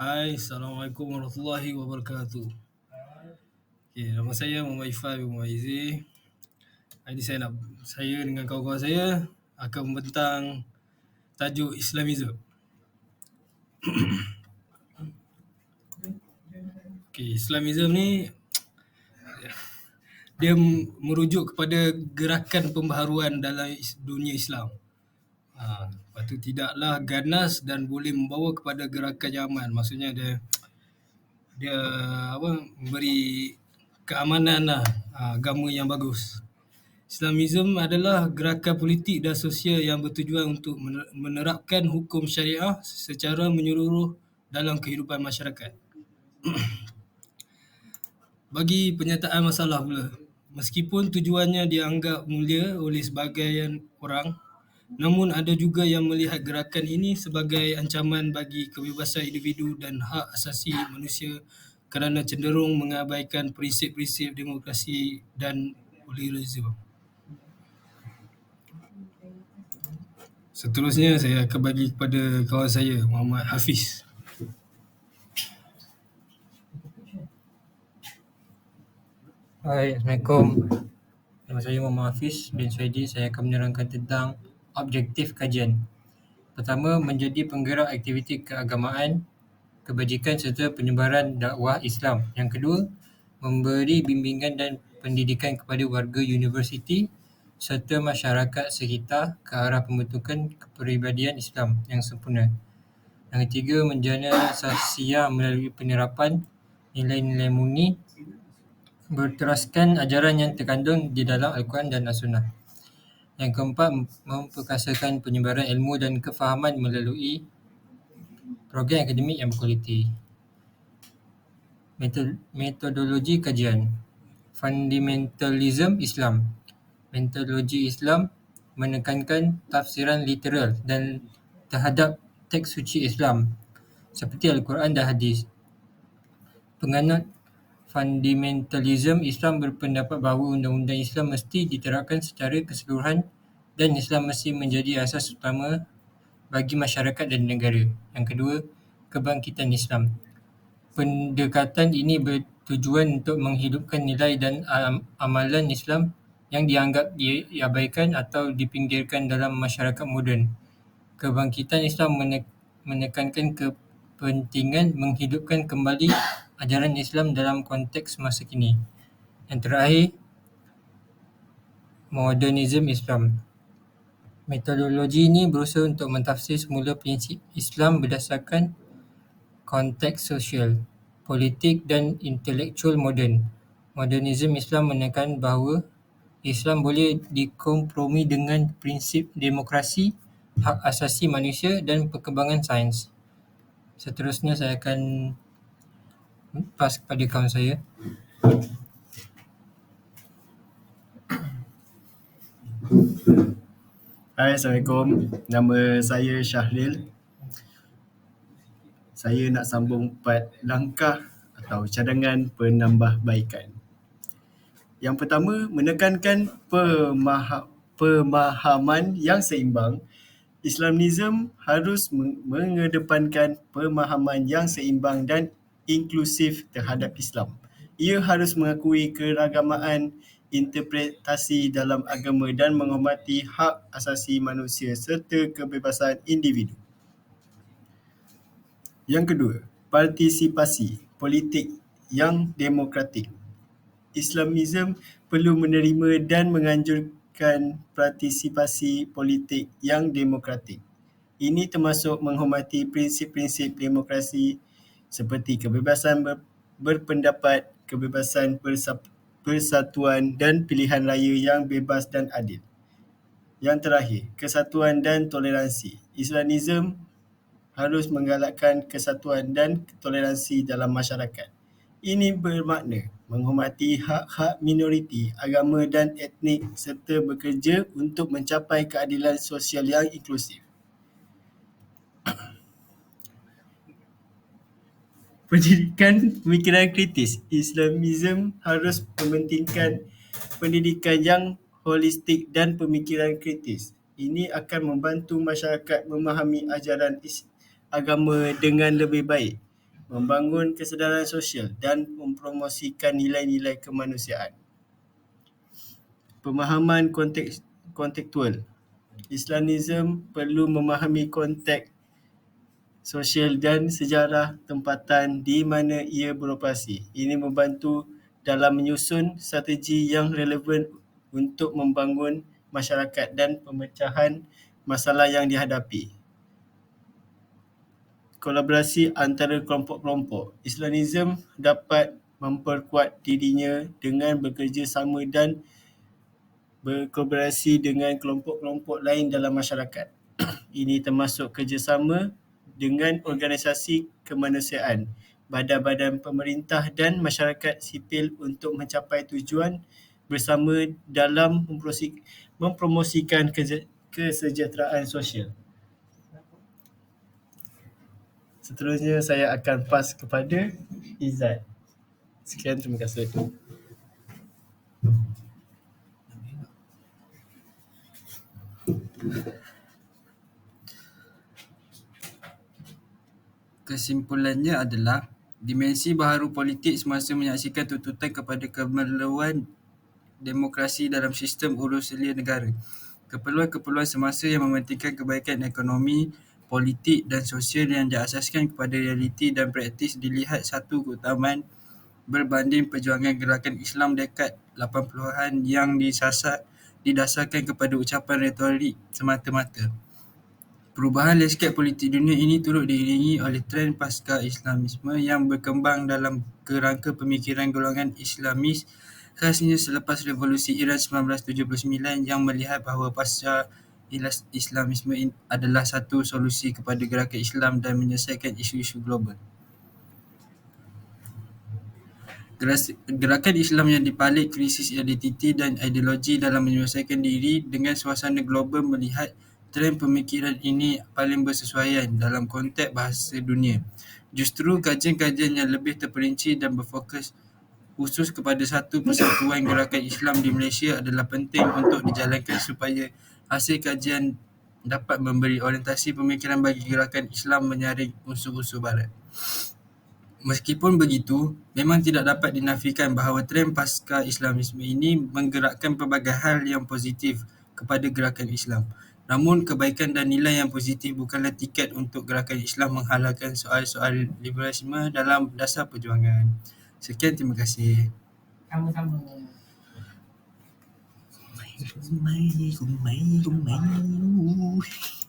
Hai, Assalamualaikum warahmatullahi wabarakatuh. Okay, nama saya Muhammad Ifai bin Muaizi. Hari ini saya dengan kawan-kawan saya akan membentang tajuk Islamism. Okay, Islamism ni dia merujuk kepada gerakan pembaharuan dalam dunia Islam. Lepas tu tidaklah ganas dan boleh membawa kepada gerakan yang aman. Maksudnya dia memberi keamanan lah, agama yang bagus. Islamism adalah gerakan politik dan sosial yang bertujuan untuk menerapkan hukum syariah secara menyeluruh dalam kehidupan masyarakat. Bagi penyataan masalah pula, meskipun tujuannya dianggap mulia oleh sebahagian orang, namun ada juga yang melihat gerakan ini sebagai ancaman bagi kebebasan individu dan hak asasi manusia kerana cenderung mengabaikan prinsip-prinsip demokrasi dan pluralisme. Seterusnya saya akan bagi kepada kawan saya, Muhammad Hafiz. Hai, Assalamualaikum. Nama saya Muhammad Hafiz bin Suhaidi. Saya akan menerangkan tentang objektif kajian. Pertama, menjadi penggerak aktiviti keagamaan, kebajikan serta penyebaran dakwah Islam. Yang kedua, memberi bimbingan dan pendidikan kepada warga universiti serta masyarakat sekitar ke arah pembentukan kepribadian Islam yang sempurna. Yang ketiga, menjana sasiah melalui penerapan nilai-nilai murni berteraskan ajaran yang terkandung di dalam Al-Quran dan As-Sunnah. Yang keempat, memperkasakan penyebaran ilmu dan kefahaman melalui program akademik yang berkualiti. Metodologi kajian. Fundamentalism Islam. Metodologi Islam menekankan tafsiran literal dan terhadap teks suci Islam seperti Al-Quran dan Hadis. Penganut fundamentalism Islam berpendapat bahawa undang-undang Islam mesti diterapkan secara keseluruhan dan Islam mesti menjadi asas utama bagi masyarakat dan negara. Yang kedua, kebangkitan Islam. Pendekatan ini bertujuan untuk menghidupkan nilai dan amalan Islam yang dianggap diabaikan atau dipinggirkan dalam masyarakat moden. Kebangkitan Islam menekankan kepentingan menghidupkan kembali ajaran Islam dalam konteks masa kini. Yang terakhir, modernism Islam. Metodologi ini berusaha untuk mentafsir semula prinsip Islam berdasarkan konteks sosial, politik dan intelektual moden. Modernism Islam menekan bahawa Islam boleh dikompromi dengan prinsip demokrasi, hak asasi manusia dan perkembangan sains. Seterusnya saya akan pas kepada kawan saya. Hai, Assalamualaikum. Nama saya Syahril. Saya nak sambung 4 langkah atau cadangan penambahbaikan. Yang pertama, menekankan pemahaman yang seimbang. Islamism harus mengedepankan pemahaman yang seimbang dan inklusif terhadap Islam. Ia harus mengakui keragamaan interpretasi dalam agama dan menghormati hak asasi manusia serta kebebasan individu. Yang kedua, partisipasi politik yang demokratik. Islamism perlu menerima dan menganjurkan partisipasi politik yang demokratik. Ini termasuk menghormati prinsip-prinsip demokrasi seperti kebebasan berpendapat, kebebasan persatuan dan pilihan raya yang bebas dan adil. Yang terakhir, kesatuan dan toleransi. Islamism harus menggalakkan kesatuan dan toleransi dalam masyarakat. Ini bermakna menghormati hak-hak minoriti, agama dan etnik serta bekerja untuk mencapai keadilan sosial yang inklusif. Pendidikan pemikiran kritis. Islamism harus mementingkan pendidikan yang holistik dan pemikiran kritis. Ini akan membantu masyarakat memahami ajaran agama dengan lebih baik. membangun kesedaran sosial dan mempromosikan nilai-nilai kemanusiaan. Pemahaman kontekstual. Islamism perlu memahami konteks sosial dan sejarah tempatan di mana ia beroperasi. Ini membantu dalam menyusun strategi yang relevan untuk membangun masyarakat dan pemecahan masalah yang dihadapi. Kolaborasi antara kelompok-kelompok. Islamism dapat memperkuat dirinya dengan bekerja sama dan berkolaborasi dengan kelompok-kelompok lain dalam masyarakat. Ini termasuk kerjasama dengan organisasi kemanusiaan, badan-badan pemerintah dan masyarakat sipil untuk mencapai tujuan bersama dalam mempromosikan kesejahteraan sosial. Seterusnya saya akan pas kepada Izzat. Sekian, terima kasih. Kesimpulannya adalah dimensi baharu politik semasa menyaksikan tuntutan kepada kemeluan demokrasi dalam sistem uruselia negara. Keperluan-keperluan semasa yang mementingkan kebaikan ekonomi, politik dan sosial yang diasaskan kepada realiti dan praktis dilihat satu keutamaan berbanding perjuangan gerakan Islam dekad 80-an yang didasarkan kepada ucapan retorik semata-mata. Perubahan lanskap politik dunia ini turut diiringi oleh trend pasca Islamisme yang berkembang dalam kerangka pemikiran golongan Islamis, khasnya selepas revolusi Iran 1979 yang melihat bahawa pasca Islamisme adalah satu solusi kepada gerakan Islam dan menyelesaikan isu-isu global. Gerakan Islam yang dibalik krisis identiti dan ideologi dalam menyelesaikan diri dengan suasana global melihat trend pemikiran ini paling bersesuaian dalam konteks bahasa dunia. Justru kajian-kajian yang lebih terperinci dan berfokus khusus kepada satu persatuan gerakan Islam di Malaysia adalah penting untuk dijalankan supaya hasil kajian dapat memberi orientasi pemikiran bagi gerakan Islam menyaring unsur-unsur barat. Meskipun begitu, memang tidak dapat dinafikan bahawa trend pasca Islamisme ini menggerakkan pelbagai hal yang positif kepada gerakan Islam. Namun, kebaikan dan nilai yang positif bukanlah tiket untuk gerakan Islam menghalalkan soal-soal liberalisme dalam dasar perjuangan. Sekian, terima kasih. Sama-sama.